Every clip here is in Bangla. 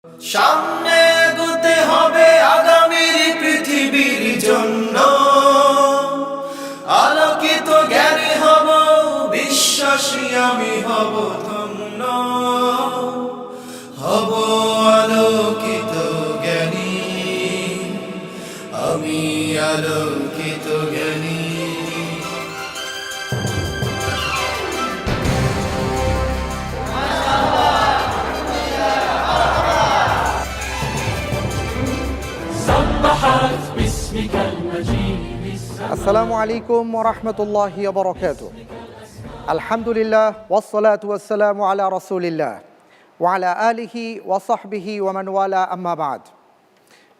সামনে এগোতে হবে আগামীর পৃথিবীর জন্য, আলোকিত জ্ঞানী হব, বিশ্বাসী আমি হব ধন্য, হব আলোকিত জ্ঞানী, আমি আলোকিত জ্ঞানী। আসসালামু আলাইকুম ওয়া রাহমাতুল্লাহি ওয়া বারাকাতুহু। আলহামদুলিল্লাহ ওয়াসসালাতু ওয়াসসালামু আলা রাসূলিল্লাহ ওয়া আলা আলিহি ওয়া সাহবিহি ওয়া মান ওয়ালা, আম্মা বাদ।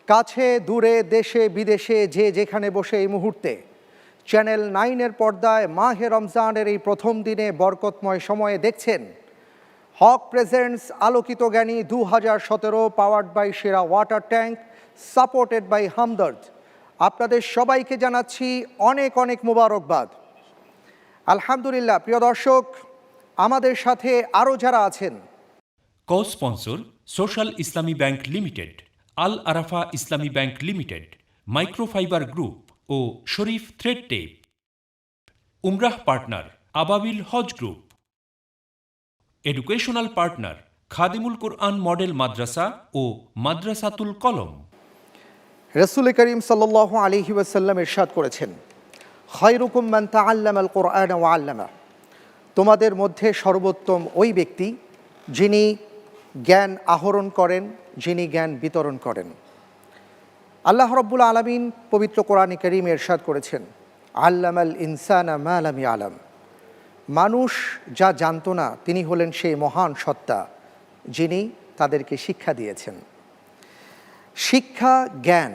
কাছে দূরে দেশে বিদেশে যে যেখানে বসে এই মুহূর্তে চ্যানেল 9-এর পর্দায় মাহে রমজানের এই প্রথম দিনে বরকতময় সময়ে দেখছেন হক presents Alokito Gyani 2017, powered by Sera water tank, supported by Hamdard. আপনাদের সবাইকে জানাচ্ছি অনেক অনেক মোবারকবাদ। আলহামদুলিল্লাহ। প্রিয় দর্শক, আমাদের সাথে আরও যারা আছেন, কো sponsor social Islami bank limited, Al Arafah Islami bank limited, microfiber group ও শরীফ থ্রেড টেপ। উমরাহ partner Ababil Hajj group. Educational partner Khadimul কুরআন মডেল মাদ্রাসা ও মাদ্রাসাতুল কলম। রাসূল করিম সাল্লাল্লাহু আলাইহি ওয়াসাল্লাম ইরশাদ করেছেন, খায়রুকুম মান তাআল্লামাল কুরআন ওয়া আল্লামা। তোমাদের মধ্যে সর্বোত্তম ওই ব্যক্তি যিনি জ্ঞান আহরণ করেন, যিনি জ্ঞান বিতরণ করেন। আল্লাহ রাব্বুল আলামিন পবিত্র কোরআনে কারীমে ইরশাদ করেছেন, আল্লামাল ইনসানা মা লাম ইয়ালাম। মানুষ যা জানতো না তিনি হলেন সেই মহান সত্তা যিনি তাদেরকে শিক্ষা দিয়েছেন। শিক্ষা, জ্ঞান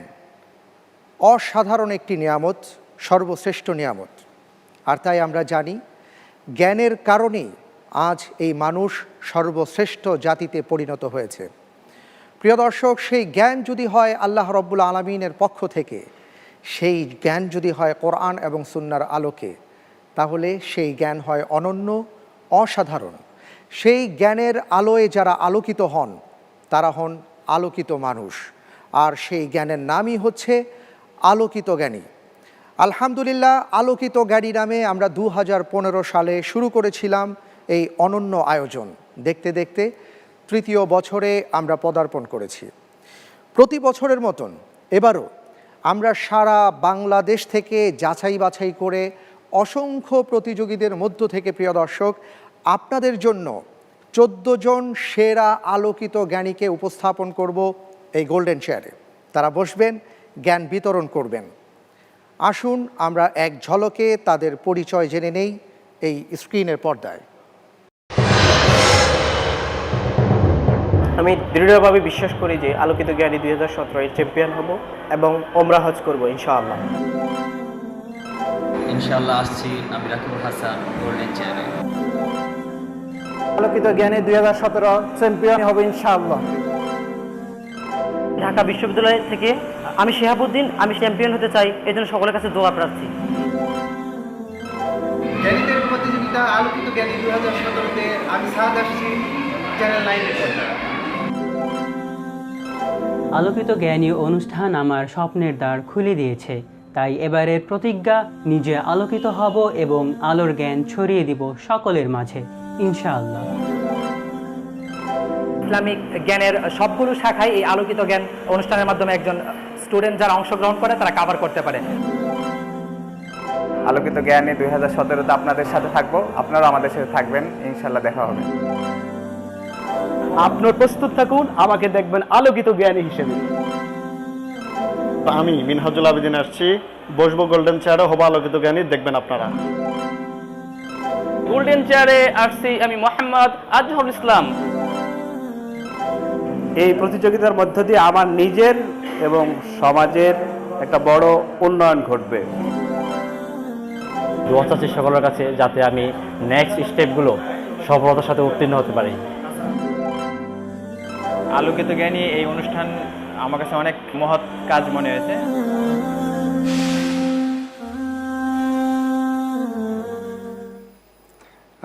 অসাধারণ একটি নিয়ামত, সর্বশ্রেষ্ঠ নিয়ামত। আর তাই আমরা জানি জ্ঞানের কারণেই আজ এই মানুষ সর্বশ্রেষ্ঠ জাতিতে পরিণত হয়েছে। প্রিয় দর্শক, সেই জ্ঞান যদি হয় আল্লাহ রাব্বুল আলামিনের পক্ষ থেকে, সেই জ্ঞান যদি হয় কোরআন এবং সুন্নাহর আলোকে, তাহলে সেই জ্ঞান হয় অনন্য, অসাধারণ। সেই জ্ঞানের আলোয় যারা আলোকিত হন তারা হন আলোকিত মানুষ, আর সেই জ্ঞানের নামই হচ্ছে আলোকিত জ্ঞানী। আলহামদুলিল্লাহ, আলোকিত জ্ঞানী নামে আমরা 2015 সালে শুরু করেছিলাম এই অনন্য আয়োজন। দেখতে দেখতে তৃতীয় বছরে আমরা পদার্পণ করেছি। প্রতি বছরের মতন এবারও আমরা সারা বাংলাদেশ থেকে যাচাই বাছাই করে অসংখ্য প্রতিযোগীদের মধ্য থেকে, প্রিয় দর্শক, আপনাদের জন্য 14 জন সেরা আলোকিত জ্ঞানীকে উপস্থাপন করব এই গোল্ডেন চেয়ারে। তারা বসবেন, জ্ঞান বিতরণ করবেন। আসুন আমরা এক ঝলকে তাদের পরিচয় জেনে নেই এই স্ক্রিনের পর্দায়। আমি দৃঢ়ভাবে বিশ্বাস করি যে আলোকিত জ্ঞানী 2017 চ্যাম্পিয়ন হব এবং ওমরা হজ করব ইনশাআল্লাহ। ইনশাআল্লাহ আসছি আমি রাকিবুল হাসান গোল্ডেন চেয়ারে। আলোকিত জ্ঞানী 2017 চ্যাম্পিয়ন হব ইনশাআল্লাহ। ঢাকা বিশ্ববিদ্যালয় থেকে আমি শিহাবুদ্দিন, আমি চ্যাম্পিয়ন হতে চাই, এই জন্য সকলের কাছে দোয়া প্রার্থী। জ্ঞানীদের প্রতিযোগিতা আলোকিত জ্ঞানী 2017-তে আমি সাদ আসছি চ্যানেল 9-এর পর্দায়। আলোকিত জ্ঞানী অনুষ্ঠান আমার স্বপ্নের দ্বার খুলে দিয়েছে, তাই এবারের প্রতিজ্ঞা নিজে আলোকিত হব এবং আলোর জ্ঞান ছড়িয়ে দিব সকলের মাঝে ইনশাআল্লাহ। ইসলামিক জ্ঞানের সবগুলো শাখায় এই আলোকিত জ্ঞান অনুষ্ঠানের মাধ্যমে একজন স্টুডেন্ট যারা অংশগ্রহণ করে তারা কভার করতে পারে। আলোকিত জ্ঞানী 2017-তে আপনাদের সাথে থাকবো, আপনারাও আমাদের সাথে থাকবেন, ইনশাল্লাহ দেখা হবে। আপনার প্রস্তুত থাকুন, আমাকে দেখবেন আলোকিত জ্ঞানী হিসেবে। আমি মিনহাজুল আবেদিন আসছি, বসবো গোল্ডেন চেয়ারে, হবো আলোকিত জ্ঞানী, দেখবেন আপনারা। গোল্ডেন চেয়ারে আসছি আমি মোহাম্মদ আজহারুল ইসলাম। এই প্রতিযোগিতার মধ্য দিয়ে আমার নিজের এবং সমাজের একটা বড় উন্নয়ন ঘটবে। দোয়া চাচ্ছি সকলের কাছে যাতে আমি নেক্সট স্টেপগুলো সফলতার সাথে উত্তীর্ণ হতে পারি। আলোকিত জ্ঞানী এই অনুষ্ঠান আমার কাছে অনেক মহৎ কাজ মনে হয়েছে।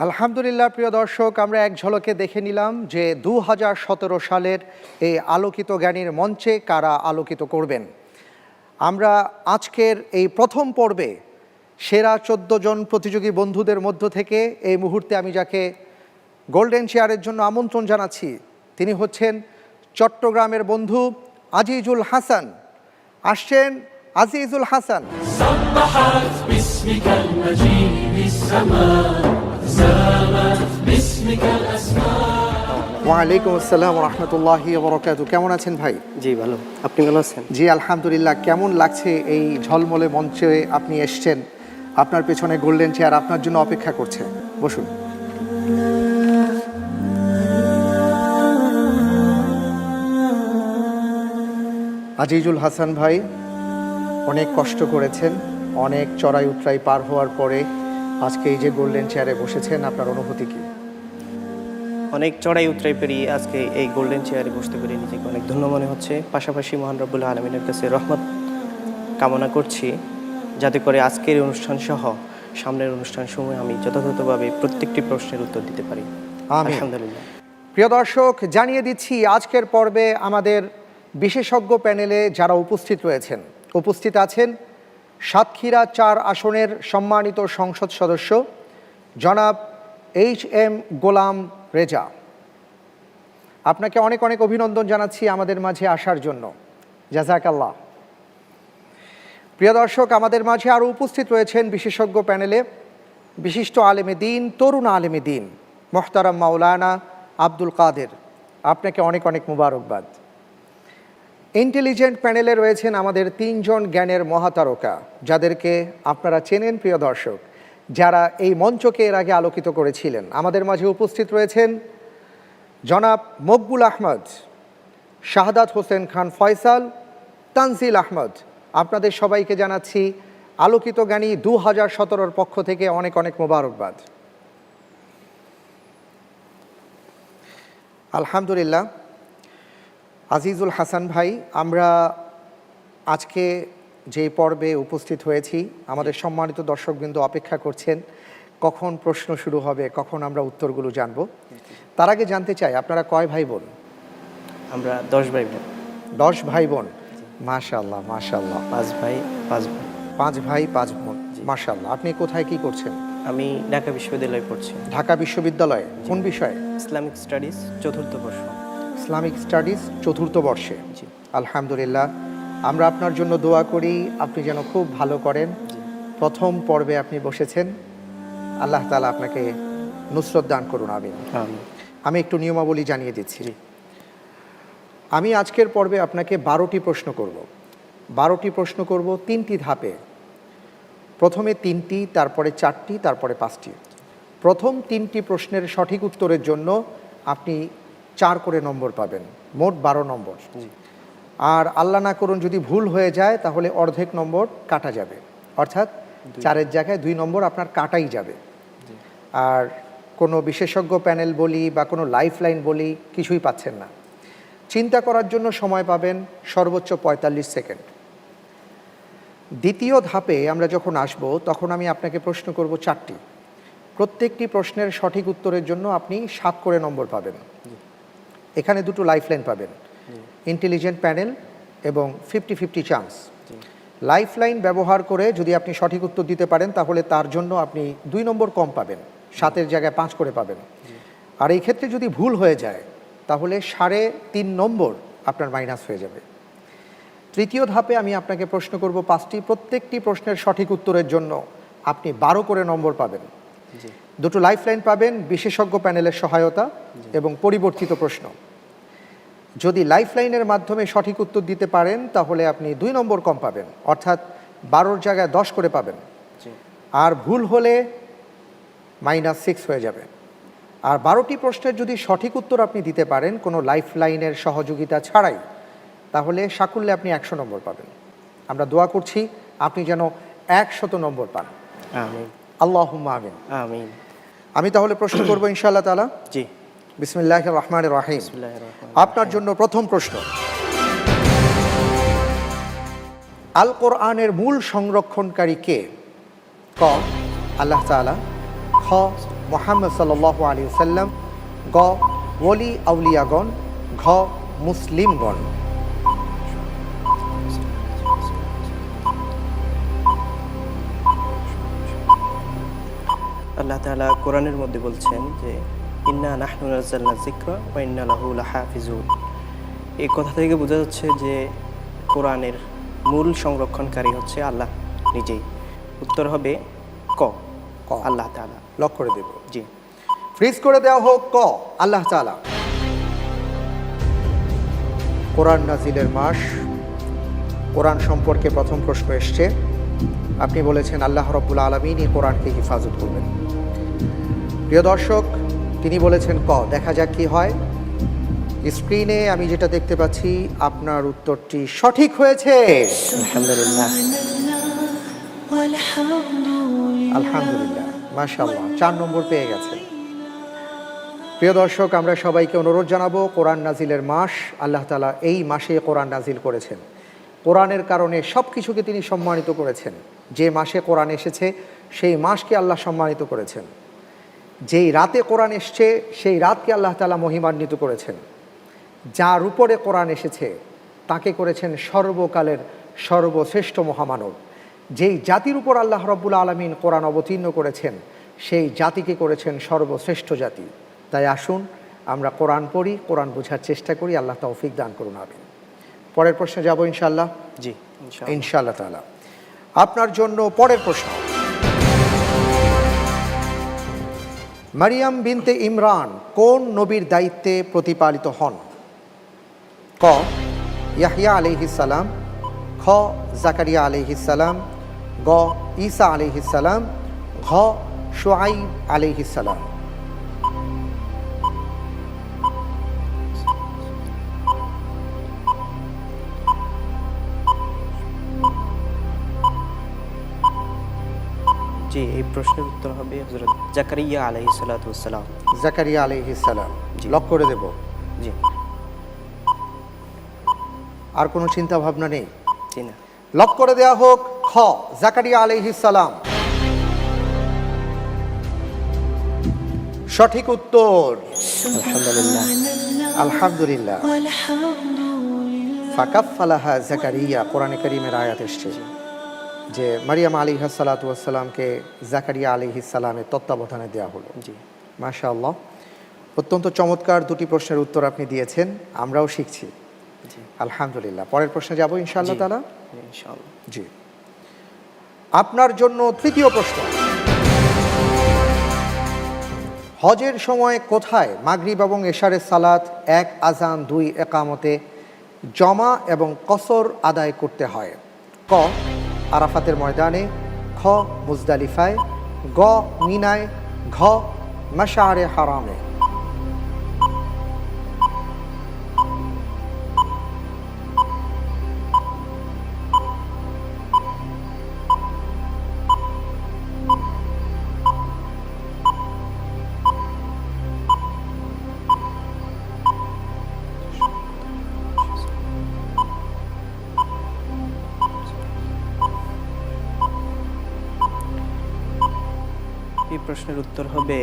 আলহামদুলিল্লাহ প্রিয় দর্শক, আমরা এক ঝলকে দেখে নিলাম যে 2017 সালের এই আলোকিত জ্ঞানীর মঞ্চে কারা আলোকিত করবেন। আমরা আজকের এই প্রথম পর্বে সেরা 14 জন প্রতিযোগী বন্ধুদের মধ্য থেকে এই মুহূর্তে আমি যাকে গোল্ডেন চেয়ারের জন্য আমন্ত্রণ জানাচ্ছি, তিনি হচ্ছেন চট্টগ্রামের বন্ধু আজিজুল হাসান। আসছেন আজিজুল হাসান। ওয়ালাইকুম আসসালাম ওয়া রাহমাতুল্লাহি ওয়া বারাকাতুহু। কেমন আছেন ভাই? জি ভালো, আপনি ভালো আছেন? জি আলহামদুলিল্লাহ। কেমন লাগছে এই ঝলমলে মঞ্চে আপনি এসছেন? আপনার পেছনে গোল্ডেন চেয়ার আপনার জন্য অপেক্ষা করছে, বসুন। আজিজুল হাসান ভাই অনেক কষ্ট করেছেন, অনেক চড়াই উতরাই পার হওয়ার পরে আজকে এই যে গোল্ডেন চেয়ারে বসেছেন, আপনার অনুভূতি কি? অনেক চড়াই উতরাই পেরিয়ে আজকে এই গোল্ডেন চেয়ারে বসতে পেরে নিজেকে অনেক ধন্য মনে হচ্ছে। পাশাপাশি মহান রব্বুল আলমিনের কাছে রহমত কামনা করছি, যাতে করে আজকের অনুষ্ঠান সহ সামনের অনুষ্ঠান সময় আমি যথাযথভাবে প্রত্যেকটি প্রশ্নের উত্তর দিতে পারি। আলহামদুলিল্লাহ। প্রিয় দর্শক, জানিয়ে দিচ্ছি আজকের পর্বে আমাদের বিশেষজ্ঞ প্যানেলে যারা উপস্থিত আছেন সাতক্ষীরা 4 আসনের সম্মানিত সংসদ সদস্য জনাব HM গোলাম রেজা। আপনাকে অনেক অনেক অভিনন্দন জানাচ্ছি আমাদের মাঝে আসার জন্য, জাযাকাল্লাহ। প্রিয় দর্শক, আমাদের মাঝে আরও উপস্থিত রয়েছেন বিশেষজ্ঞ প্যানেলে বিশিষ্ট আলেমে দিন, তরুণ আলেমে দিন মোহতারাম মাওলানা আব্দুল কাদের। আপনাকে অনেক অনেক মুবারকবাদ। ইন্টেলিজেন্ট প্যানেলে রয়েছেন আমাদের 3 জন জ্ঞানের মহাতারকা, যাদেরকে আপনারা চেনেন প্রিয় দর্শক, যারা এই মঞ্চকে এর আগে আলোকিত করেছিলেন। আমাদের মাঝে উপস্থিত রয়েছেন জনাব মকবুল আহমদ, শাহাদাত হোসেন খান ফয়সাল, তানজিল আহমদ। আপনাদের সবাইকে জানাচ্ছি আলোকিত জ্ঞানী 2017 পক্ষ থেকে অনেক অনেক মোবারকবাদ। আলহামদুলিল্লাহ। আজিজুল হাসান ভাই, আমরা আজকে যে পর্বে উপস্থিত হয়েছি, আমাদের সম্মানিত দর্শকবৃন্দ অপেক্ষা করছেন কখন প্রশ্ন শুরু হবে, কখন আমরা উত্তরগুলো জানব। তার আগে জানতে চাই আপনারা কয় ভাই বোন? আমরা 10 ভাই বোন। 10 ভাই বোন, মাশাআল্লাহ মাশাআল্লাহ। 5 ভাই 5 বোন। 5 ভাই 5 বোন, মাশাআল্লাহ। আপনি কোথায় কি করছেন? আমি ঢাকা বিশ্ববিদ্যালয়ে পড়ছি। ঢাকা বিশ্ববিদ্যালয়ে কোন বিষয়ে? ইসলামিক স্টাডিজ, 4th বর্ষ। ইসলামিক স্টাডিজ 4th বর্ষে। জি আলহামদুলিল্লাহ। আমরা আপনার জন্য দোয়া করি আপনি যেন খুব ভালো করেন। প্রথম পর্বে আপনি বসেছেন, আল্লাহ তাআলা আপনাকে নুসরত দান করুন, আমিন। আমি একটু নিয়মাবলী জানিয়ে দিচ্ছি। আমি আজকের পর্বে আপনাকে 12টি প্রশ্ন করব। 12টি প্রশ্ন করব 3টি ধাপে। প্রথমে 3টি, তারপরে 4টি, তারপরে 5টি। প্রথম 3টি প্রশ্নের সঠিক উত্তরের জন্য আপনি 4 করে নম্বর পাবেন, মোট 12 নম্বর। আর আল্লাহ না করুন যদি ভুল হয়ে যায় তাহলে অর্ধেক নম্বর কাটা যাবে, অর্থাৎ 4-এর জায়গায় 2 নম্বর আপনার কাটাই যাবে। আর কোনো বিশেষজ্ঞ প্যানেল বলি বা কোনো লাইফ লাইন বলি কিছুই পাচ্ছেন না। চিন্তা করার জন্য সময় পাবেন সর্বোচ্চ 45 সেকেন্ড। দ্বিতীয় ধাপে আমরা যখন আসব তখন আমি আপনাকে প্রশ্ন করব 4টি। প্রত্যেকটি প্রশ্নের সঠিক উত্তরের জন্য আপনি 7 করে নম্বর পাবেন। এখানে 2টো লাইফ লাইন পাবেন, ইন্টেলিজেন্ট প্যানেল এবং 50-50 চান্স। লাইফ লাইন ব্যবহার করে যদি আপনি সঠিক উত্তর দিতে পারেন তাহলে তার জন্য আপনি 2 নম্বর কম পাবেন, 7-এর জায়গায় 5 করে পাবেন। আর এই ক্ষেত্রে যদি ভুল হয়ে যায় তাহলে 3.5 নম্বর আপনার মাইনাস হয়ে যাবে। তৃতীয় ধাপে আমি আপনাকে প্রশ্ন করব 5টি। প্রত্যেকটি প্রশ্নের সঠিক উত্তরের জন্য আপনি 12 করে নম্বর পাবেন। 2টো লাইফ লাইন পাবেন, বিশেষজ্ঞ প্যানেলের সহায়তা এবং পরিবর্তিত প্রশ্ন। যদি লাইফ লাইনের মাধ্যমে সঠিক উত্তর দিতে পারেন তাহলে আপনি 2 নম্বর কম পাবেন, অর্থাৎ 12-র জায়গায় 10 করে পাবেন। আর ভুল হলে -6 হয়ে যাবে। আর 12টি প্রশ্নের যদি সঠিক উত্তর আপনি দিতে পারেন কোনো লাইফ লাইনের সহযোগিতা ছাড়াই, তাহলে সাকুল্যে আপনি 100 নম্বর পাবেন। আমরা দোয়া করছি আপনি যেন 100 নম্বর পান। আমিন। আল্লাহুম্মা আমিন। আমিন। আমি তাহলে প্রশ্ন করব ইনশাআল্লাহ তাআলা। জি। বিসমিল্লাহির রহমানির রহিম। আপনার জন্য প্রথম প্রশ্ন, আল কোরআনের মূল সংরক্ষণকারী কে? ক আল্লাহ তাআলা, খ মুহাম্মদ সাল্লাল্লাহু আলাইহি ওয়াসাল্লাম, গ ওলি আউলিয়াগণ, ঘ মুসলিমগণ। আল্লাহ তাআলা কোরআনের মধ্যে বলছেন যে ইন্না নাহনু নাযালনা যিকরা ওয়া ইন্না লাহু লাহাফিজুন। এই কথা থেকে বোঝা যাচ্ছে যে কোরআনের মূল সংরক্ষণকারী হচ্ছে আল্লাহ নিজেই। উত্তর হবে ক, আল্লাহ তাআলা। লক করে দেব। জি, ফ্রিজ করে দেওয়া হোক ক, আল্লাহ তাআলা। কোরআন নাজিলের মাস, কোরআন সম্পর্কে প্রথম প্রশ্ন এসছে। আপনি বলেছেন আল্লাহ রাব্বুল আলামিন এই কোরআনকে হেফাজত করবেন। প্রিয় দর্শক, তিনি বলেছেন ক। দেখা যাক কি হয়। স্ক্রিনে আমি যেটা দেখতে পাচ্ছি, আপনার উত্তরটি সঠিক হয়েছে। আলহামদুলিল্লাহ, আলহামদুলিল্লাহ, মাশাআল্লাহ, 4 নম্বর পেয়ে গেছে। প্রিয় দর্শক, আমরা সবাইকে অনুরোধ জানাবো, কোরআন নাজিলের মাস, আল্লাহ তাআলা এই মাসে কোরআন নাজিল করেছেন। কোরআনের কারণে সব কিছুকে তিনি সম্মানিত করেছেন। যে মাসে কোরআন এসেছে সেই মাসকে আল্লাহ সম্মানিত করেছেন। যেই রাতে কোরআন এসছে সেই রাতকে আল্লাহ তাআলা মহিমান্বিত করেছেন। যার উপরে কোরআন এসেছে তাকে করেছেন সর্বকালের সর্বশ্রেষ্ঠ মহামানব। যেই জাতির উপর আল্লাহ রাব্বুল আলামিন কোরআন অবতীর্ণ করেছেন সেই জাতিকে করেছেন সর্বশ্রেষ্ঠ জাতি। তাই আসুন আমরা কোরআন পড়ি, কোরআন বোঝার চেষ্টা করি। আল্লাহ তৌফিক দান করুন, আমিন। পরের প্রশ্নে যাব ইনশাআল্লাহ। জি, ইনশাআল্লাহ তাআলা। আপনার জন্য পরের প্রশ্ন। মারিয়াম বিনতে ইমরান কোন নবীর দায়িত্বে প্রতিপালিত হন? ক ইয়াহইয়া আলাইহিস সালাম, খ জাকারিয়া আলাইহিস সালাম, গ ঈসা আলাইহিস সালাম, ঘ শুআইব আলাইহিস সালাম। জি, এই প্রশ্নের উত্তর হবে হযরত জাকারিয়া আলাইহিস সালাতু ওয়াস সালাম। জাকারিয়া আলাইহিস সালাম। লক করে দেব। জি, আর কোনো চিন্তা ভাবনা নেই? জি না। লক করে দেয়া হোক খ জাকারিয়া আলাইহিস সালাম। সঠিক উত্তর। আলহামদুলিল্লাহ, আলহামদুলিল্লাহ। ফাকাফালাহা জাকারিয়া, কোরআনে কারীমের আয়াত এসেছে যে মারিয়াম আলাইহিস সালাতু ওয়াস সালামকে জাকারিয়া আলাইহিস সালামের তত্ত্বাবধানে দেওয়া হলো। জি, মাশাআল্লাহ, অত্যন্ত চমৎকার দুটি প্রশ্নের উত্তর আপনি দিয়েছেন, আমরাও শিখছি। জি, আলহামদুলিল্লাহ। পরের প্রশ্নে যাব ইনশাআল্লাহ তাআলা। ইনশাআল্লাহ। জি, আপনার জন্য তৃতীয় প্রশ্ন। হজের সময় কোথায় মাগরিব এবং এশারের সালাত 1 আযান 2 ইকামতে জমা এবং কসর আদায় করতে হয়? ক আরাফাতের ময়দানে, খ মুজদালিফায়, গ মিনায়, ঘ মাশআরে হারামে। এই প্রশ্নের উত্তর হবে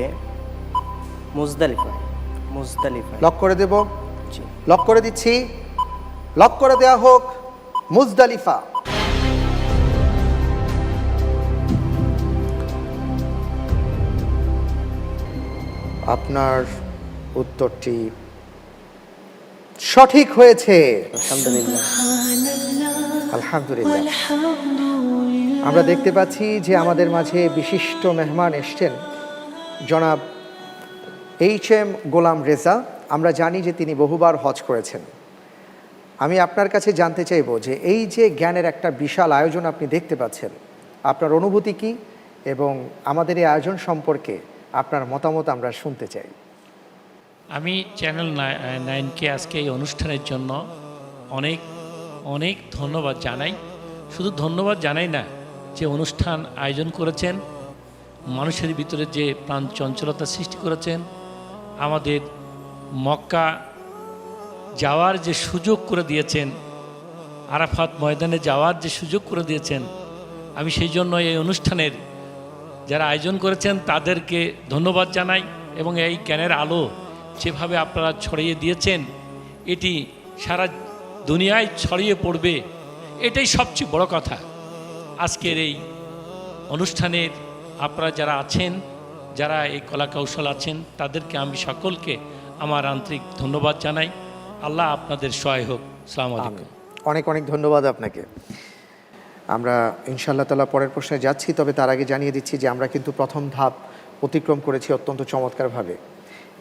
মুজদালিফায়। মুজদালিফায়। লক করে দেব। জি, লক করে দিচ্ছি। লক করে দেয়া হোক মুজদালিফা। আপনার উত্তরটি সঠিক হয়েছে। আলহামদুলিল্লাহ, আলহামদুলিল্লাহ। আমরা দেখতে পাচ্ছি যে আমাদের মাঝে বিশিষ্ট মেহমান এসছেন, জনাব HM গোলাম রেজা। আমরা জানি যে তিনি বহুবার হজ করেছেন। আমি আপনার কাছে জানতে চাইব যে এই যে জ্ঞানের একটা বিশাল আয়োজন আপনি দেখতে পাচ্ছেন, আপনার অনুভূতি কি এবং আমাদের এই আয়োজন সম্পর্কে আপনার মতামত আমরা শুনতে চাই। আমি চ্যানেল 9কে আজকে এই অনুষ্ঠানের জন্য অনেক অনেক ধন্যবাদ জানাই। শুধু ধন্যবাদ জানাই না, যে অনুষ্ঠান আয়োজন করেছেন, মানুষের ভিতরে যে প্রাণ চঞ্চলতা সৃষ্টি করেছেন, আমাদের মক্কা যাওয়ার যে সুযোগ করে দিয়েছেন, আরাফাত ময়দানে যাওয়ার যে সুযোগ করে দিয়েছেন, আমি সেই জন্য এই অনুষ্ঠানের যারা আয়োজন করেছেন তাদেরকে ধন্যবাদ জানাই এবং এই জ্ঞানের আলো যেভাবে আপনারা ছড়িয়ে দিয়েছেন এটি সারা দুনিয়ায় ছড়িয়ে পড়বে, এটাই সবচেয়ে বড় কথা। আজকের এই অনুষ্ঠানের আপনারা যারা আছেন, যারা এই কলা কৌশল আছেন, তাদেরকে আমি সকলকে আমার আন্তরিক ধন্যবাদ জানাই। আল্লাহ আপনাদের সহায় হোক। আসসালামু আলাইকুম। অনেক অনেক ধন্যবাদ আপনাকে। আমরা ইনশাআল্লাহ তাআলা পরের প্রশ্নে যাচ্ছি, তবে তার আগে জানিয়ে দিচ্ছি যে আমরা কিন্তু প্রথম ধাপ অতিক্রম করেছি অত্যন্ত চমৎকারভাবে,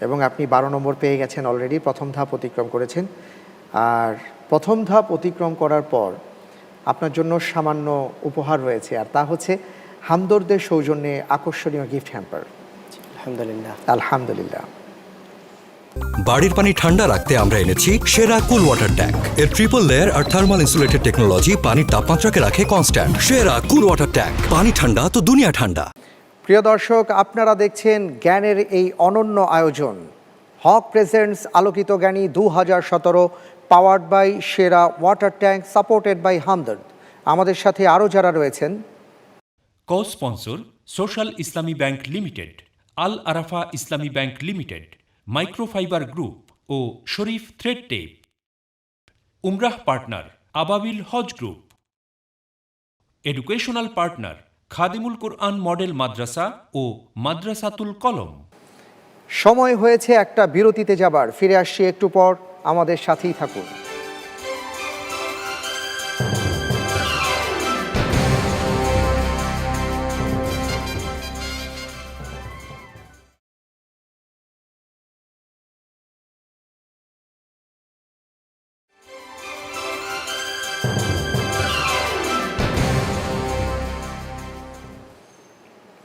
এবং আপনি 12 নম্বর পেয়ে গেছেন অলরেডি, প্রথম ধাপ অতিক্রম করেছেন। আর প্রথম ধাপ অতিক্রম করার পর আপনার জন্য সামান্য উপহার রয়েছে, আর তা হচ্ছে হামদর্দের সৌজন্যে আকর্ষণীয় গিফট হ্যাম্পার। আলহামদুলিল্লাহ। আলহামদুলিল্লাহ। বাড়ির পানি ঠান্ডা রাখতে আমরা এনেছি সেরা কুল ওয়াটার ট্যাঙ্ক। এর ট্রিপল লেয়ার আর থার্মাল ইনসুলেটেড টেকনোলজি পানির তাপমাত্রাকে রাখে কনস্ট্যান্ট। সেরা কুল ওয়াটার ট্যাঙ্ক, পানি ঠান্ডা তো দুনিয়া ঠান্ডা। প্রিয় দর্শক, আপনারা দেখছেন জ্ঞানের এই অনন্য আয়োজন হক presents Alokito Gyani 2017, powered by Sera water tank, supported by Hamdard. আমাদের সাথে আরও যারা রয়েছেন: co sponsor social Islami bank limited, Al Arafah Islami bank limited, microfiber group ও শরীফ থ্রেড টেপ। উমরাহ partner Ababil Hajj group. Educational partner Khadimul Quran model Madrasa ও মাদ্রাসাতুল কলম। সময় হয়েছে একটা বিরতিতে যাবার, ফিরে আসছি একটু পর, আমাদের সাথেই থাকুন।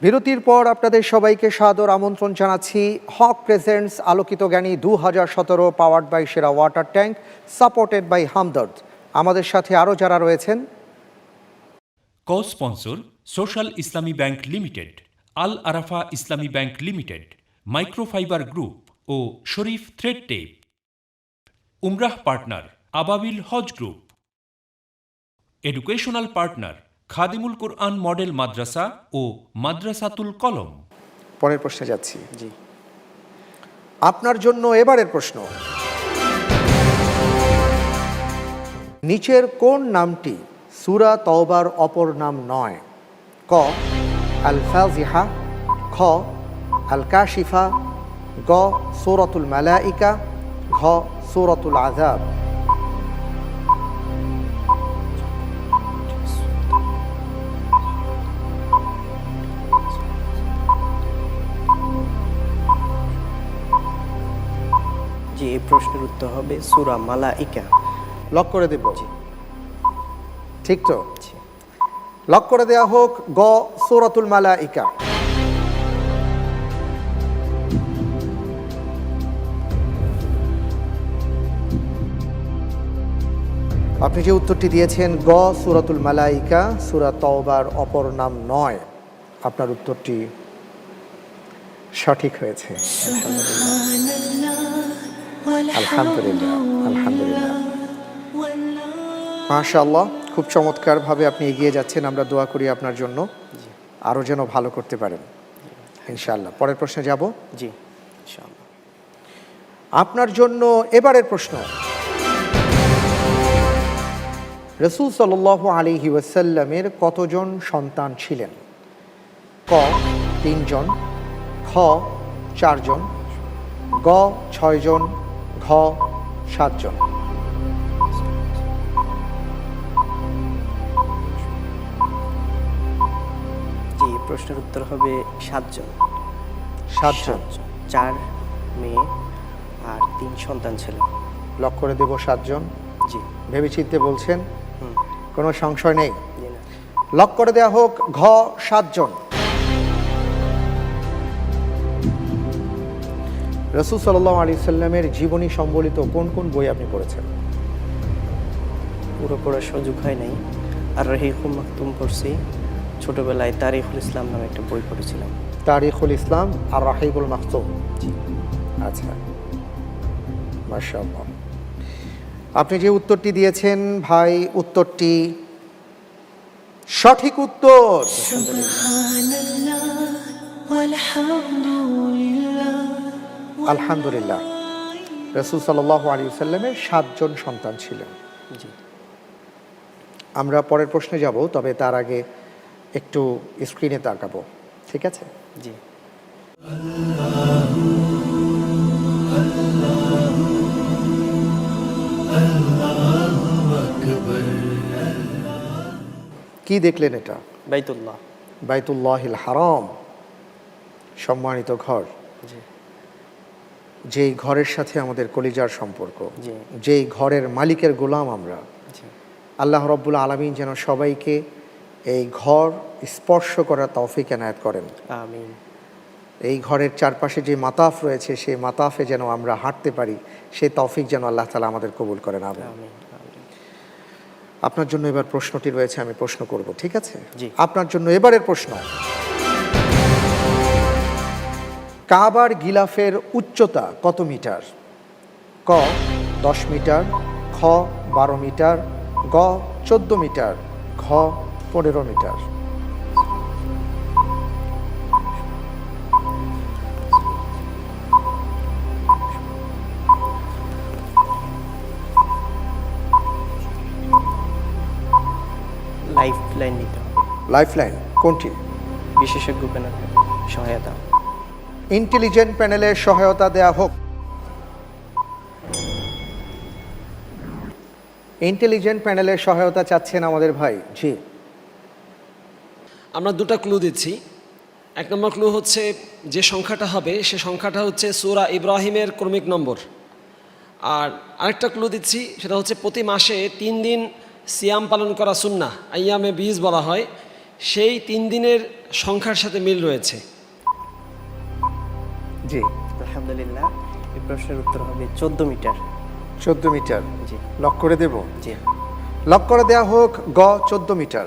বিরতির পর আপনাদের সবাইকে সাদর আমন্ত্রণ জানাচ্ছি হক presents Alokito Gyani 2017, powered by Sera water tank, supported by Hamdard. আমাদের সাথে আরও যারা রয়েছেন: co sponsor social Islami bank limited, Al Arafah Islami bank limited, microfiber group ও শরীফ থ্রেড টেপ। উমরাহ partner Ababil Hajj group. Educational partner Khadimul Quran model Madrasa ও মাদ্রাসাতুল কলম। পরের প্রশ্নে যাচ্ছি। জি, আপনার জন্য এবারের প্রশ্ন: নিচের কোন নামটি সূরা তওবার অপর নাম নয়? ক আল ফাজিহা, খ আল কাশিফা, গ সূরাতুল মালাইকা, ঘ সূরাতুল আযাব। জি, এই প্রশ্নের উত্তর হবে সূরা মালাইকা। লক করে দেব? ঠিক তো? লক করে দেয়া হোক গ সূরাতুল মালাইকা। আপনি যে উত্তরটি দিয়েছেন গ সূরাতুল মালাইকা, সূরা তওবার অপর নাম নয়, আপনার উত্তরটি সঠিক হয়েছে। আলহামদুলিল্লাহ, আলহামদুলিল্লাহ, মাশাআল্লাহ। খুব চমৎকারভাবে আপনি এগিয়ে যাচ্ছেন। আমরা দোয়া করি আপনার জন্য আরও যেন ভালো করতে পারেন ইনশাআল্লাহ। পরের প্রশ্নে যাব। জি, ইনশাআল্লাহ। আপনার জন্য এবারের প্রশ্ন: রাসূল সাল্লাল্লাহু আলাইহি ওয়াসাল্লামের কতজন সন্তান ছিলেন? ক 3 জন, খ 4 জন, গ 6 জন, ঘ 7 জন। জি, প্রশ্নের উত্তর হবে 7 জন। 7 জন। 4 মেয়ে আর 3 সন্তান ছিল। লক করে দেব 7 জন। জি। ভেবেচিন্তে বলছেন? কোনো সংশয় নেই? জি না। লক করে দেয়া হোক ঘ 7 জন। রাসূল সাল্লাল্লাহু আলাইহি সাল্লামের জীবনী সম্বলিত কোন কোন বই আপনি পড়েছেন? পুরো পড়ার সুযোগ হয় নাই। আর রাহিকুল মাকতুম পড়ছি। ছোটবেলায় তারিখুল ইসলাম নামে একটা বই পড়েছিলাম। তারিখুল ইসলাম আর রাহিকুল মাকতুম। আচ্ছা, মাশাআল্লাহ। আপনি যে উত্তরটি দিয়েছেন ভাই, উত্তরটি সঠিক উত্তর। আলহামদুলিল্লাহ, রাসূল সাল্লাল্লাহু আলাইহি ওয়াসাল্লামের 7 জন সন্তান ছিলেন। জি আমরা পরের প্রশ্নে যাব, তবে তার আগে একটু স্ক্রিনে তাকাবো, ঠিক আছে? জি কি দেখলেন এটা? বাইতুল্লাহ। বাইতুল্লাহিল হারাম, সম্মানিত ঘর, জি যেই ঘরের সাথে আমাদের কলিজার সম্পর্ক, জি যেই ঘরের মালিকের গোলাম আমরা। জি আল্লাহ রব্বুল আলামিন যেন সবাইকে এই ঘর স্পর্শ করার তৌফিক এনায়েত করেন। আমিন। এই ঘরের চারপাশে যে মাতাফ রয়েছে, সেই মাতাফে যেন আমরা হাঁটতে পারি, সেই তৌফিক যেন আল্লাহ তাআলা আমাদের কবুল করেন। আমিন। আমিন। আপনার জন্য এবার প্রশ্নটি রয়েছে, আমি প্রশ্ন করব, ঠিক আছে? জি। আপনার জন্য এবারের প্রশ্ন, কাবার গিলাফের উচ্চতা কত মিটার? ক 10 মিটার, খ 12 মিটার, গ 14 মিটার, ঘ 15 মিটার। লাইফ লাইন নিতে হবে। লাইফ লাইন কোনটি? বিশেষজ্ঞ প্যানেলের সহায়তা। ইন্টেলিজেন্ট প্যানেলের সহায়তা দেয়া হোক। ইন্টেলিজেন্ট প্যানেলের সহায়তা চাচ্ছেন আমাদের ভাই। জি, আমরা দুটো ক্লু দিচ্ছি। 1 নম্বর ক্লু হচ্ছে যে সংখ্যাটা হবে সে সংখ্যাটা হচ্ছে সূরা ইব্রাহিমের ক্রমিক নম্বর। আর আরেকটা ক্লু দিচ্ছি, সেটা হচ্ছে প্রতি মাসে 3 দিন সিয়াম পালন করা সুন্নাহ, আইয়ামে বীজ বলা হয়, সেই 3 দিনের সংখ্যার সাথে মিল রয়েছে। জি, আলহামদুলিল্লাহ, এই প্রশ্নের উত্তর হবে 14 মিটার। 14 মিটার। জি। লক করে দেব? জি। লক করে দেয়া হোক, গ 14 মিটার।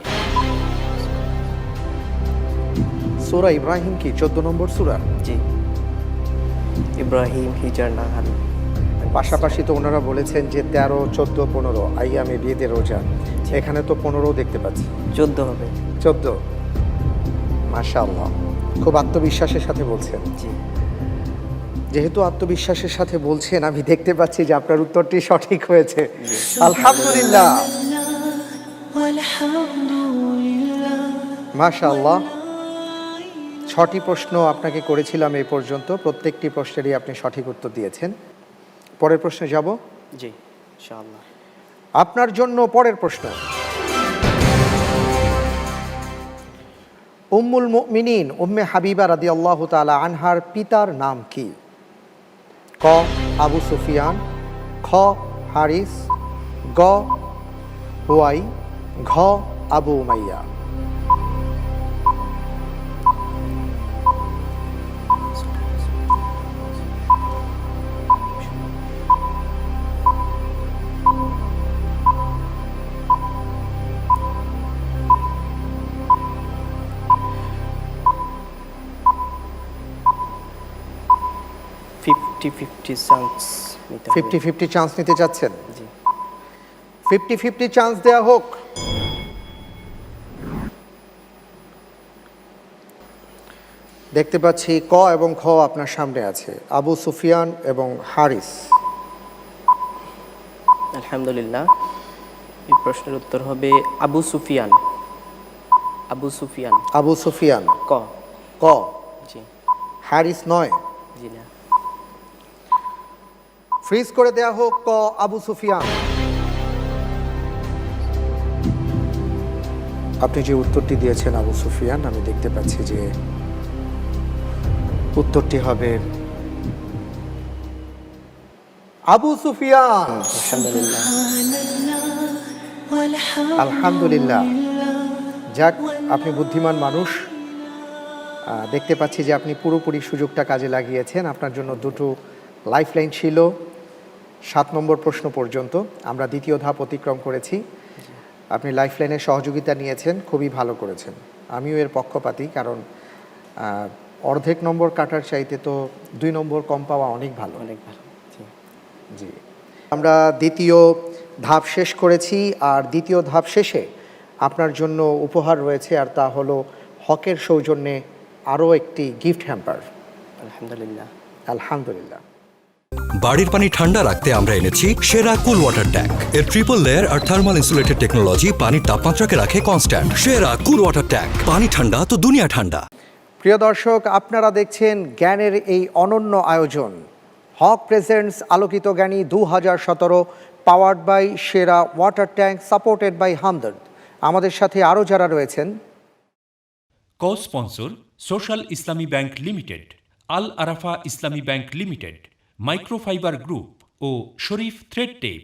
সূরা ইব্রাহিম কি 14 নম্বর সূরা? জি। ইব্রাহিম, হিজর, নাহাল। পাশাপাশি তো ওনারা বলেছেন যে 13, 14, 15 আইয়ামে বিয়েতে রোজা। এখানে তো 15 দেখতে পাচ্ছি। 14 হবে। 14। মাশাআল্লাহ, খুব আত্মবিশ্বাসের সাথে বলছেন। জি। যেহেতু আত্মবিশ্বাসের সাথে বলছেন, আমি দেখতে পাচ্ছি যে আপনার উত্তরটি সঠিক হয়েছে। আলহামদুলিল্লাহ, মাশাআল্লাহ। 6টি প্রশ্ন আপনাকে করেছিলাম এই পর্যন্ত, প্রত্যেকটি প্রশ্নেরই আপনি সঠিক উত্তর দিয়েছেন। পরের প্রশ্নে যাব? জি, ইনশাআল্লাহ। আপনার জন্য পরের প্রশ্ন, উম্মুল মুমিনিন উম্মে হাবিবা রাদিয়াল্লাহু তাআলা আনহার পিতার নাম কি? ক আবু সুফিয়ান, খ হারিস, গ হুয়াই, ঘ আবু উমাইয়া। চান্স নিতে হবে। 50-50 চান্স নিতে চাচ্ছেন? জি। 50-50 চান্স দেয়া হোক। দেখতে পাচ্ছি ক এবং খ আপনার সামনে আছে, আবু সুফিয়ান এবং হারিস। আলহামদুলিল্লাহ, এই প্রশ্নের উত্তর হবে আবু সুফিয়ান। আবু সুফিয়ান। আবু সুফিয়ান। ক। ক। জি। হারিস নয়? জি না। ফ্রিজ করে দেয়া হোক, ক আবু সুফিয়ান। আপনি যে উত্তরটি দিয়েছেন আবু সুফিয়ান, আমি দেখতে পাচ্ছি যে উত্তরটি হবে আবু সুফিয়ান। আলহামদুলিল্লাহ, যাক, আপনি বুদ্ধিমান মানুষ। দেখতে পাচ্ছি যে আপনি পুরোপুরি সুযোগটা কাজে লাগিয়েছেন। আপনার জন্য দুটো লাইফ লাইন ছিল 7 নম্বর প্রশ্ন পর্যন্ত। আমরা দ্বিতীয় ধাপ অতিক্রম করেছি। আপনি লাইফ লাইনের সহযোগিতা নিয়েছেন, খুবই ভালো করেছেন। আমিও এর পক্ষপাতী, কারণ অর্ধেক নম্বর কাটার চাইতে তো 2 নম্বর কম পাওয়া অনেক ভালো। অনেক ভালো। জি। জি, আমরা দ্বিতীয় ধাপ শেষ করেছি, আর দ্বিতীয় ধাপ শেষে আপনার জন্য উপহার রয়েছে, আর তা হলো হকের সৌজন্যে আরও একটি গিফট হ্যাম্পার। আলহামদুলিল্লাহ। আলহামদুলিল্লাহ। বাড়ির পানি ঠান্ডা রাখতে আমরা এনেছি সেরা কুল ওয়াটার ট্যাঙ্ক। এর ট্রিপল লেয়ার আর থার্মাল ইনসুলেটেড টেকনোলজি পানির তাপমাত্রাকে রাখে কনস্ট্যান্ট। সেরা কুল ওয়াটার ট্যাঙ্ক, পানি ঠান্ডা তো দুনিয়া ঠান্ডা। প্রিয় দর্শক, আপনারা দেখছেন জ্ঞানের এই অনন্য আয়োজন হক presents Alokito Gyani 2017, powered by Sera water tank, supported by Hamdard. আমাদের সাথে আরও যারা রয়েছেন, co sponsor social Islami bank limited, Al Arafah Islami bank limited, microfiber group ও শরীফ থ্রেড টেপ।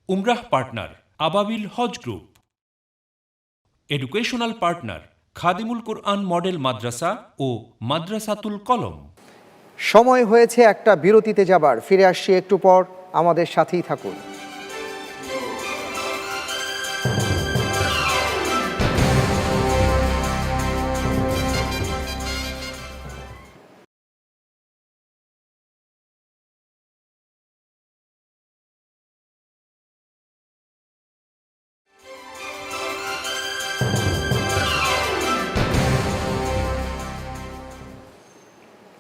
উমরাহ partner Ababil Hajj group. Educational partner Khadimul Quran model Madrasa ও মাদ্রাসাতুল কলম। সময় হয়েছে একটা বিরতিতে যাবার। ফিরে আসছি একটু পর, আমাদের সাথেই থাকুন।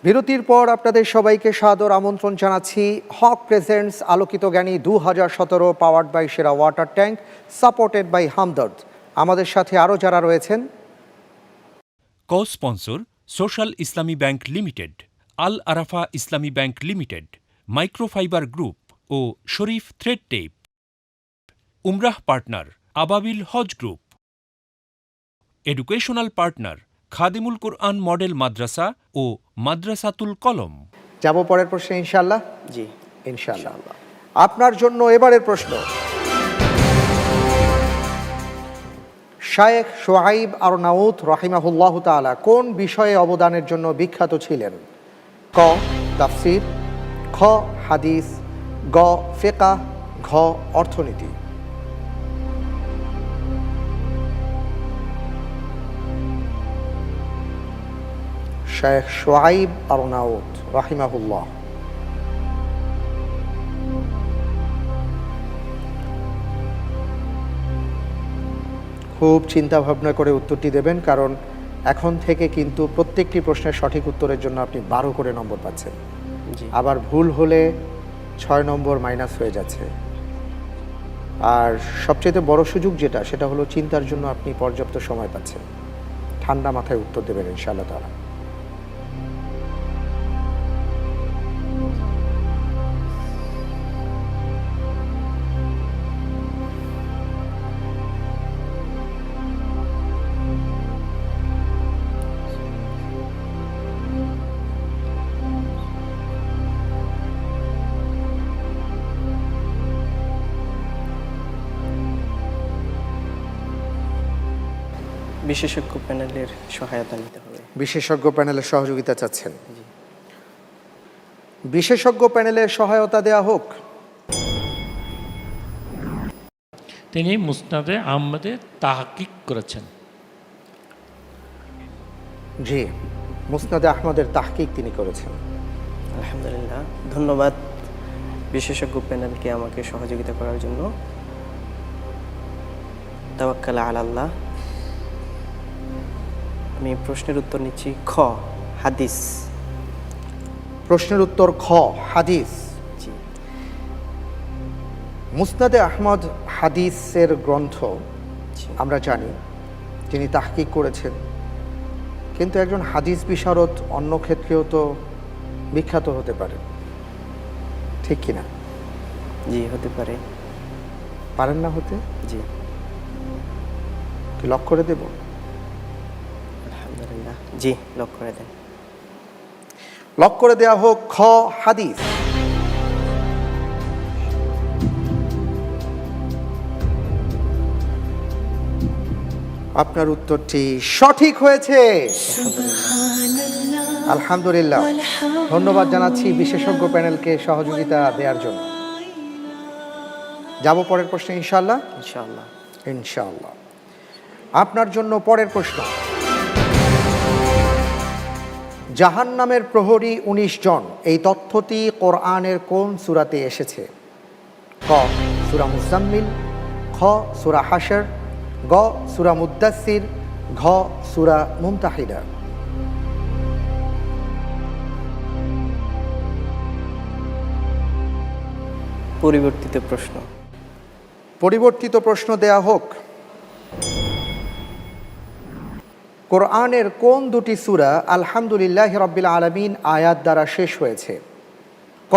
বিরতির পর আপনাদের সবাইকে সাদর আমন্ত্রণ জানাচ্ছি হক presents Alokito Gyani 2017, powered by Sera water tank, supported by Hamdard. আমাদের সাথে আরও যারা রয়েছেন, co sponsor social Islami bank limited, Al Arafah Islami bank limited, microfiber group ও শরীফ থ্রেড টেপ। উমরাহ partner Ababil Hajj group. Educational partner Khadimul Quran model Madrasa ও মাদ্রাসাতুল কলম। যাব পরের প্রশ্নে ইনশাআল্লাহ। জি ইনশাআল্লাহ। আপনার জন্য এবারের প্রশ্ন, শায়েখ শুআইব আরনাউত রাহিমাহুল্লাহ তাআলা কোন বিষয়ে অবদানের জন্য বিখ্যাত ছিলেন? ক তাফসীর, খ হাদিস, গ ফিকহ, ঘ অর্থনীতি। শায়েখ শুআইব আরনাউত রাহিমাহুল্লাহ। খুব চিন্তা ভাবনা করে উত্তরটি দেবেন, কারণ এখন থেকে কিন্তু প্রত্যেকটি প্রশ্নের সঠিক উত্তরের জন্য আপনি 12 করে নম্বর পাচ্ছেন। আবার ভুল হলে 6 নম্বর মাইনাস হয়ে যাচ্ছে। আর সবচেয়ে বড় সুযোগ যেটা, সেটা হলো চিন্তার জন্য আপনি পর্যাপ্ত সময় পাচ্ছেন। ঠান্ডা মাথায় উত্তর দেবেন ইনশাআল্লাহ তাআলা। বিশেষজ্ঞ প্যানেলের সহায়তা নিতে হবে। বিশেষজ্ঞ প্যানেলের সহযোগিতা চাচ্ছেন? বিশেষজ্ঞ প্যানেলের সহায়তা দেয়া হোক। তিনি মুসনাদে আহমদে তাহকিক করেছেন। জি, মুসনাদে আহমদের তাহকিক তিনি করেছেন। আলহামদুলিল্লাহ, ধন্যবাদ বিশেষজ্ঞ প্যানেলকে আমাকে সহযোগিতা করার জন্য। তাওয়াক্কাল আলাল্লাহ। আমি প্রশ্নের উত্তর নিচ্ছি খ হাদিস। প্রশ্নের উত্তর খ হাদিস। জি। মুসনাদে আহমদ হাদিসের গ্রন্থ আমরা জানি, তিনি তাহকিক করেছেন, কিন্তু একজন হাদিস বিশারদ অন্য ক্ষেত্রেও তো বিখ্যাত হতে পারে, ঠিক কিনা? জি, হতে পারে। পারেন না হতে? জি। কি লক করে দেব? আলহামদুলিল্লাহ, জি লক করে দেন। লক করে দেয়া হোক খ হাদিস। আপনার উত্তরটি সঠিক হয়েছে। আলহামদুলিল্লাহ। ধন্যবাদ জানাচ্ছি বিশেষজ্ঞ প্যানেলকে সহযোগিতা দেওয়ার জন্য। যাব পরের প্রশ্নে ইনশাআল্লাহ। ইনশাআল্লাহ। ইনশাআল্লাহ। আপনার জন্য পরের প্রশ্ন, জাহান্নামের প্রহরী 19 জন, এই তথ্যটি কোরআনের কোন সূরাতে এসেছে? ক সূরা মুজাম্মিল, খ সূরা হাশর, গ সূরা মুদ্দাসসির, ঘ সূরা মুমতাহিনা। পরিবর্তিত প্রশ্ন। পরিবর্তিত প্রশ্ন দেয়া হোক। কোরআনের কোন দুটি সূরা আলহামদুলিল্লাহ রাব্বিল আলামিন আয়াত দ্বারা শেষ হয়েছে? ক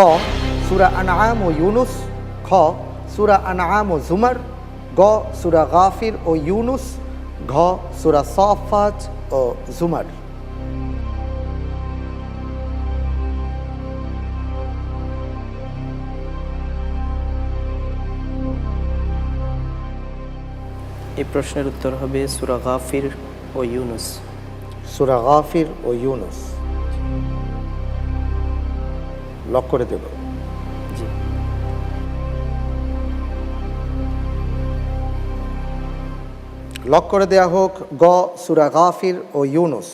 সূরা আনআম ও ইউনুস, খ সূরা আনআম ও জুমার, গ সূরা গাফির ও ইউনুস, ঘ সূরা সাফাত ও জুমার। এই প্রশ্নের উত্তর হবে সূরা গাফির ও ইউনুস। সূরা গাফির ও ইউনুস লক করে দেব। জি। লক করে দেয়া হোক গ সূরা গাফির ও ইউনুস।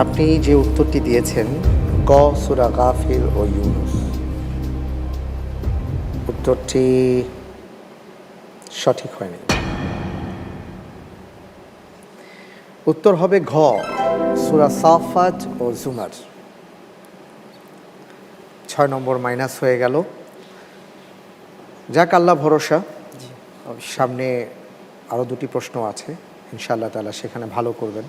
আপনি যে উত্তরটি দিয়েছেন গ সূরা গাফির ও ইউনুস, উত্তরটি সঠিক হয়নি। উত্তর হবে ঘ সূরা সাফাত ও জুমার। 6 নম্বর মাইনাস হয়ে গেল। যাক, আল্লাহ ভরসা, সামনে আরও দুটি প্রশ্ন আছে, ইনশাআল্লাহ তাআলা সেখানে ভালো করবেন,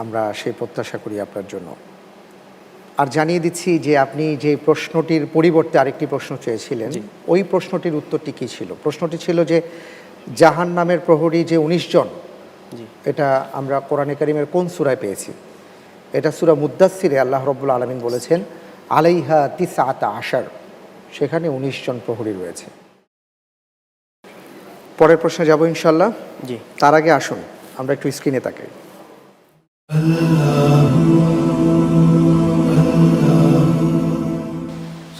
আমরা সেই প্রত্যাশা করি আপনার জন্য। আর জানিয়ে দিচ্ছি যে আপনি যে প্রশ্নটির পরিবর্তে আরেকটি প্রশ্ন চেয়েছিলেন, ওই প্রশ্নটির উত্তরটি কী ছিল? প্রশ্নটি ছিল যে জাহান্নামের প্রহরী যে 19 জন, এটা আমরা কোরআনে কারিমের কোন সূরায় পেয়েছি? এটা সূরা মুদ্দাসসিরে আল্লাহ রাব্বুল আলামিন বলেছেন আলাইহা 19, সেখানে 19 জন প্রহরী রয়েছে। পরের প্রশ্নে যাব ইনশাআল্লাহ। জি, তার আগে আসুন আমরা একটু স্ক্রিনে তাকাই।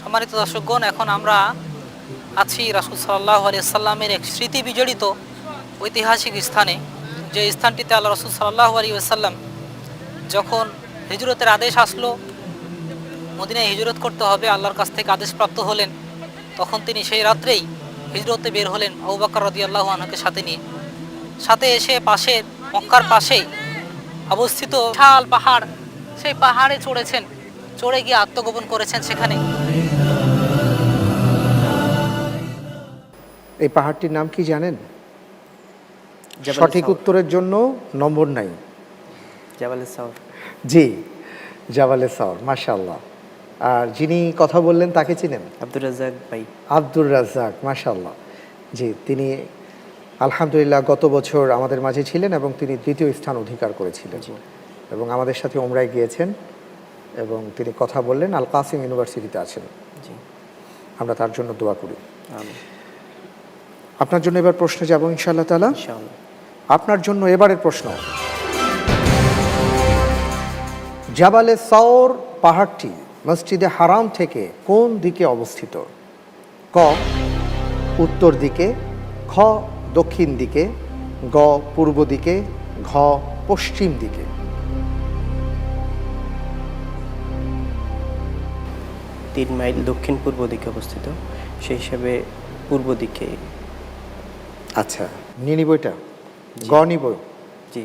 সম্মানিত দর্শকগণ, এখন আমরা আছি রাসূল সাল্লাল্লাহু আলাইহি ওয়াসাল্লামের এক স্মৃতি বিজড়িত ঐতিহাসিক স্থানে, যে স্থানটিতে আল্লাহ রাসূল সাল্লাল্লাহু আলাইহি ওয়াসাল্লাম যখন হিজরতের আদেশ আসলো, মদিনায় হিজরত করতে হবে, আল্লাহর কাছ থেকে আদেশপ্রাপ্ত হলেন, তখন তিনি সেই রাত্রেই হিজরতে বের হলেন আবু বকর রাদিয়াল্লাহু আনহুকে সাথে নিয়ে। সাথে এসে পাশে মক্কার পাশেই অবস্থিত বিশাল পাহাড়, সেই পাহাড়ে চড়েছেন, চড়ে গিয়ে আত্মগোপন করেছেন সেখানে। এই পাহাড়টির নাম কি জানেন? সঠিক উত্তরের জন্য নম্বর নাই। জাবালে সাওর। জি, জাবালে সাওর, মাশাআল্লাহ। আর যিনি কথা বললেন তাকে চিনেন? আব্দুর রাজ্জাক ভাই। আব্দুর রাজ্জাক, মাশাআল্লাহ। জি, তিনি আলহামদুলিল্লাহ গত বছর আমাদের মাঝে ছিলেন এবং তিনি 2য় স্থান অধিকার করেছিলেন এবং আমাদের সাথে ওমরায় গিয়েছেন এবং তিনি কথা বললেন, আল কাসিম ইউনিভার্সিটিতে আছেন। জি, আমরা তার জন্য দোয়া করি। আপনার জন্য এবার প্রশ্নে যাব ইনশাআল্লাহ তাআলা। ইনশাআল্লাহ। আপনার জন্য এবারের প্রশ্ন, জাবালে সাওর পাহাড়টি মসজিদে হারাম থেকে কোন দিকে অবস্থিত? ক উত্তর দিকে, খ দক্ষিণ দিকে, গ পূর্ব দিকে, ঘ পশ্চিম দিকে। 3 মাইল দক্ষিণ পূর্ব দিকে অবস্থিত, সেই হিসাবে পূর্ব দিকে। আচ্ছা, নিয়ে নিব এটা? গ নিব? জি।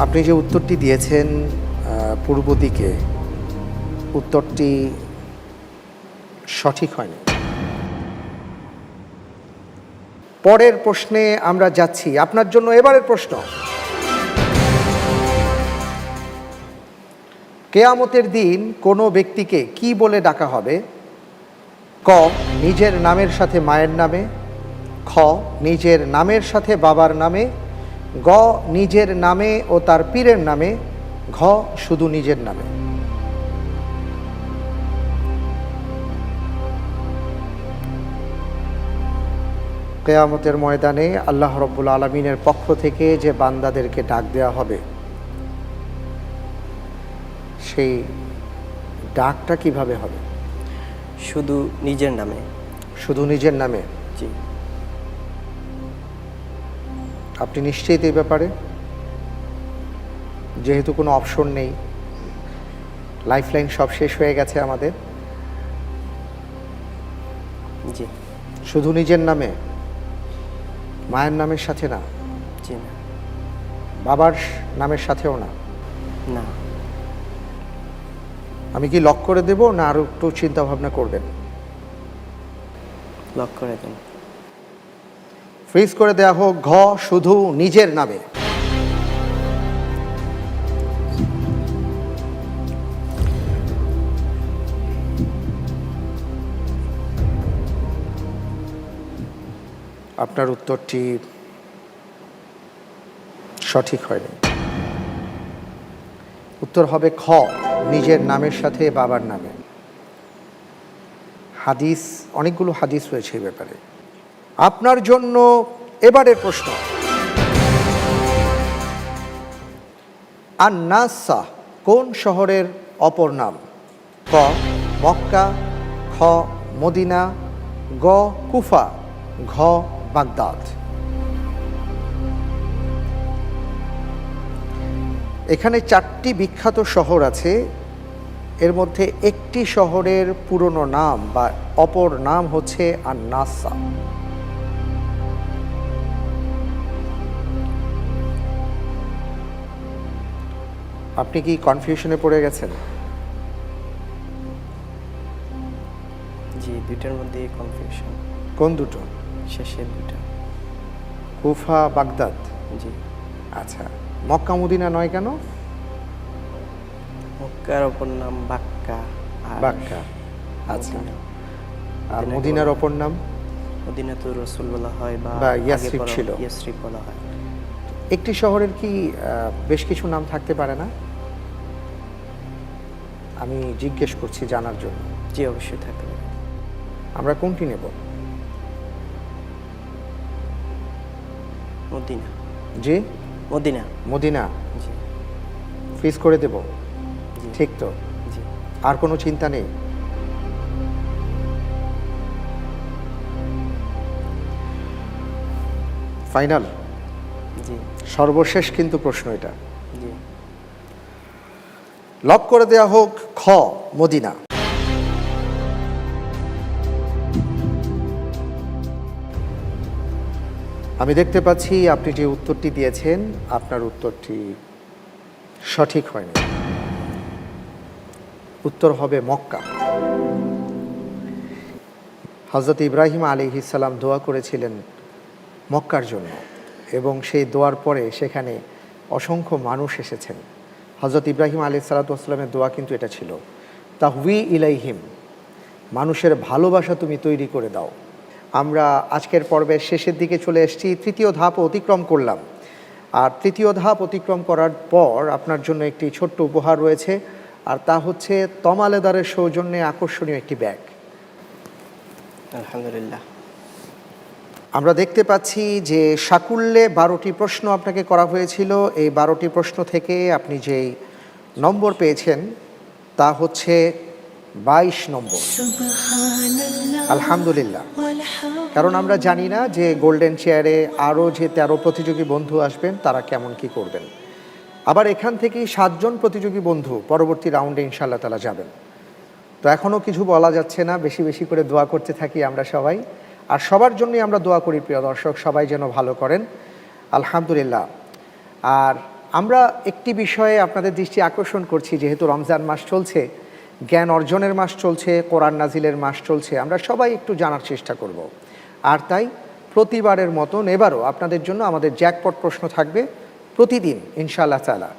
আপনি যে উত্তরটি দিয়েছেন পূর্ব দিকে, উত্তরটি সঠিক হয়নি। পরের প্রশ্নে আমরা যাচ্ছি। আপনার জন্য এবারের প্রশ্ন, কিয়ামতের দিন কোনো ব্যক্তিকে কি বলে ডাকা হবে? ক নিজের নামের সাথে মায়ের নামে, খ নিজের নামের সাথে বাবার নামে, গ নিজের নামে ও তার পীরের নামে, ঘ শুধু নিজের নামে। কিয়ামতের ময়দানে আল্লাহ রাব্বুল আলামিনের পক্ষ থেকে যে বান্দাদেরকে ডাক দেওয়া হবে, সেই ডাকটা কিভাবে হবে? শুধু নিজের নামে। শুধু নিজের নামে? জি। আপনি নিশ্চিত এই ব্যাপারে? যেহেতু কোনো অপশন নেই, লাইফলাইন সব শেষ হয়ে গেছে আমাদের। জি। শুধু নিজের নামে, মায়ের নামের সাথে না? জি না। বাবার নামের সাথেও না? না। আমি কি লক করে দেব না আরো একটু চিন্তা ভাবনা করবেন? লক করে দিন। ফ্রিজ করে দেয়া হোক ঘ শুধু নিজের নামে। আপনার উত্তরটি সঠিক হয়নি। উত্তর হবে খ নিজের নামের সাথে বাবার নামে। হাদিস, অনেকগুলো হাদিস রয়েছে এই ব্যাপারে। আপনার জন্য এবারের প্রশ্ন, আন-নাসা কোন শহরের অপর নাম? ক মক্কা, খ মদিনা, গ কুফা, ঘ বাগদাদ। এখানে 4টি বিখ্যাত শহর আছে, এর মধ্যে একটি শহরের পুরনো নাম বা অপর নাম হচ্ছে আন-নাসা। আপনি কি কনফিউশনে পড়ে গেছেন? জি, দুইটার মধ্যে কনফিউশন। কোন দুটো? শেষের দুটো। কুফা বাগদাদ? জি। আচ্ছা, মক্কা মদিনা নয় কেন? মক্কার অপর নাম বাক্কা। বাক্কা, আচ্ছা। আর মদিনার অপর নাম? মদিনাতুর রাসূল বলা হয় বা ইয়াসরিব ছিল। ইয়াসরিব বলা হয়। একটি শহরের কি বেশ কিছু নাম থাকতে পারে না? আমি জিজ্ঞেস করছি জানার জন্য। জি, অবশ্যই থাকতে পারে। আমরা কোনটি নেব? মদিনা। জি, মদিনা। মদিনা। জি। ফ্রিজ করে দেব? ঠিক তো? জি। আর কোনো চিন্তা নেই? ফাইনাল? জি। সর্বশেষ কিন্তু প্রশ্ন এটা। জি। লক করে দেয়া হোক খ মদিনা। আমি দেখতে পাচ্ছি আপনি যে উত্তরটি দিয়েছেন আপনার উত্তরটি সঠিক হয়নি। উত্তর হবে মক্কা। হযরত ইব্রাহিম আলাইহিস সালাম দোয়া করেছিলেন মক্কার জন্য, এবং সেই দোয়ার পরে সেখানে অসংখ্য মানুষ এসেছেন। হযরত ইব্রাহিম আলাইহিস সালাতু ওয়াস সালামের দোয়া কিন্তু এটা ছিল, তাহওয়ি ইলাইহিম, মানুষের ভালোবাসা তুমি তৈরি করে দাও। আমরা আজকের পর্বের শেষের দিকে চলে এসেছি, তৃতীয় ধাপ অতিক্রম করলাম। আর তৃতীয় ধাপ অতিক্রম করার পর আপনার জন্য একটি ছোট্ট উপহার রয়েছে, আর তা হচ্ছে তমালেদারের সৌজন্যে আকর্ষণীয় একটি ব্যাগ। আলহামদুলিল্লাহ। আমরা দেখতে পাচ্ছি যে সাকুল্যে 12টি প্রশ্ন আপনাকে করা হয়েছিল। এই 12টি প্রশ্ন থেকে আপনি যেই নম্বর পেয়েছেন তা হচ্ছে 22 নম্বর। আলহামদুলিল্লাহ। কারণ আমরা জানি না যে গোল্ডেন চেয়ারে আরও যে 13 প্রতিযোগী বন্ধু আসবেন তারা কেমন কি করবেন। আবার এখান থেকেই 7 জন প্রতিযোগী বন্ধু পরবর্তী রাউন্ডে ইনশাআল্লাহ তাআলা যাবেন। তো এখনও কিছু বলা যাচ্ছে না, বেশি বেশি করে দোয়া করতে থাকি আমরা সবাই, আর সবার জন্যই আমরা দোয়া করি প্রিয় দর্শক, সবাই যেন ভালো করেন। আলহামদুলিল্লাহ। আর আমরা একটি বিষয়ে আপনাদের দৃষ্টি আকর্ষণ করছি, যেহেতু রমজান মাস চলছে, জ্ঞান অর্জনের মাস চলছে, কোরআন নাজিলের মাস চলছে, আমরা সবাই একটু জানার চেষ্টা করব। আর তাই প্রতিবারের মতন এবারও আপনাদের জন্য আমাদের জ্যাকপট প্রশ্ন থাকবে প্রতিদিন ইনশাআল্লাহ তাআলা।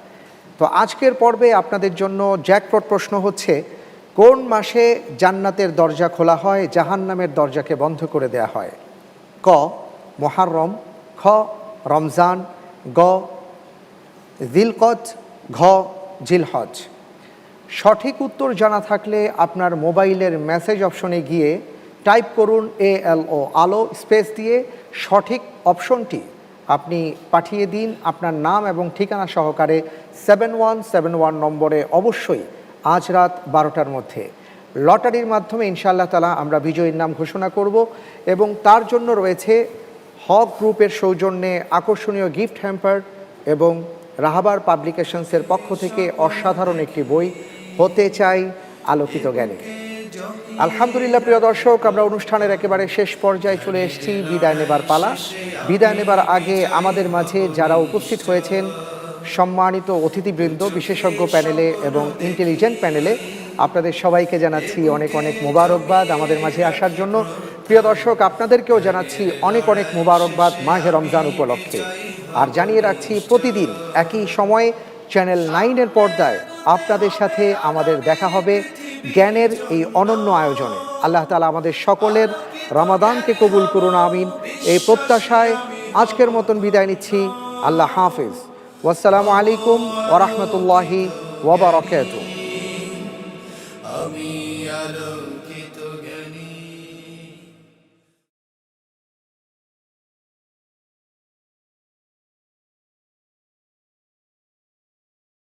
তো আজকের পর্বে আপনাদের জন্য জ্যাকপট প্রশ্ন হচ্ছে, কোন মাসে জান্নাতের দরজা খোলা হয়, জাহান্নামের দরজাকে বন্ধ করে দেয়া হয়? ক মুহররম, খ রমজান, গ যিলকদ, ঘ জিলহজ। সঠিক উত্তর জানা থাকলে আপনার মোবাইলের মেসেজ অপশনে গিয়ে টাইপ করুন ALO, আলো স্পেস দিয়ে সঠিক অপশনটি আপনি পাঠিয়ে দিন আপনার নাম এবং ঠিকানা সহকারে 7171 নম্বরে, অবশ্যই আজ রাত 12টার মধ্যে। লটারির মাধ্যমে ইনশাআল্লাহ তাআলা আমরা বিজয়ীর নাম ঘোষণা করব, এবং তার জন্য রয়েছে হক গ্রুপের সৌজন্যে আকর্ষণীয় গিফট হ্যাম্পার এবং রাহাবার পাবলিকেশনসের পক্ষ থেকে অসাধারণ একটি বই, হতে চাই আলোকিত জ্ঞানী। আলহামদুলিল্লাহ প্রিয় দর্শক, আমরা অনুষ্ঠানের একেবারে শেষ পর্যায়ে চলে এসেছি, বিদায় নেবার পালা। বিদায় নেবার আগে আমাদের মাঝে যারা উপস্থিত হয়েছেন, সম্মানিত অতিথিবৃন্দ, বিশেষজ্ঞ প্যানেলে এবং ইন্টেলিজেন্ট প্যানেলে, আপনাদের সবাইকে জানাচ্ছি অনেক অনেক মোবারকবাদ আমাদের মাঝে আসার জন্য। প্রিয় দর্শক, আপনাদেরকেও জানাচ্ছি অনেক অনেক মোবারকবাদ মাহে রমজান উপলক্ষে। আর জানিয়ে রাখছি, প্রতিদিন একই সময়ে চ্যানেল 9-এর পর্দায় আপনাদের সাথে আমাদের দেখা হবে জ্ঞানের এই অনন্য আয়োজনে। আল্লাহ তাআলা আমাদের সকলের রমাদানকে কবুল করুন, আমিন। এই প্রত্যাশায় আজকের মতন বিদায় নিচ্ছি। আল্লাহ হাফেজ। ওয়াসসালামু আলাইকুম ওয়া রাহমাতুল্লাহি ওয়া বারাকাতুহু। আমি আলোকিত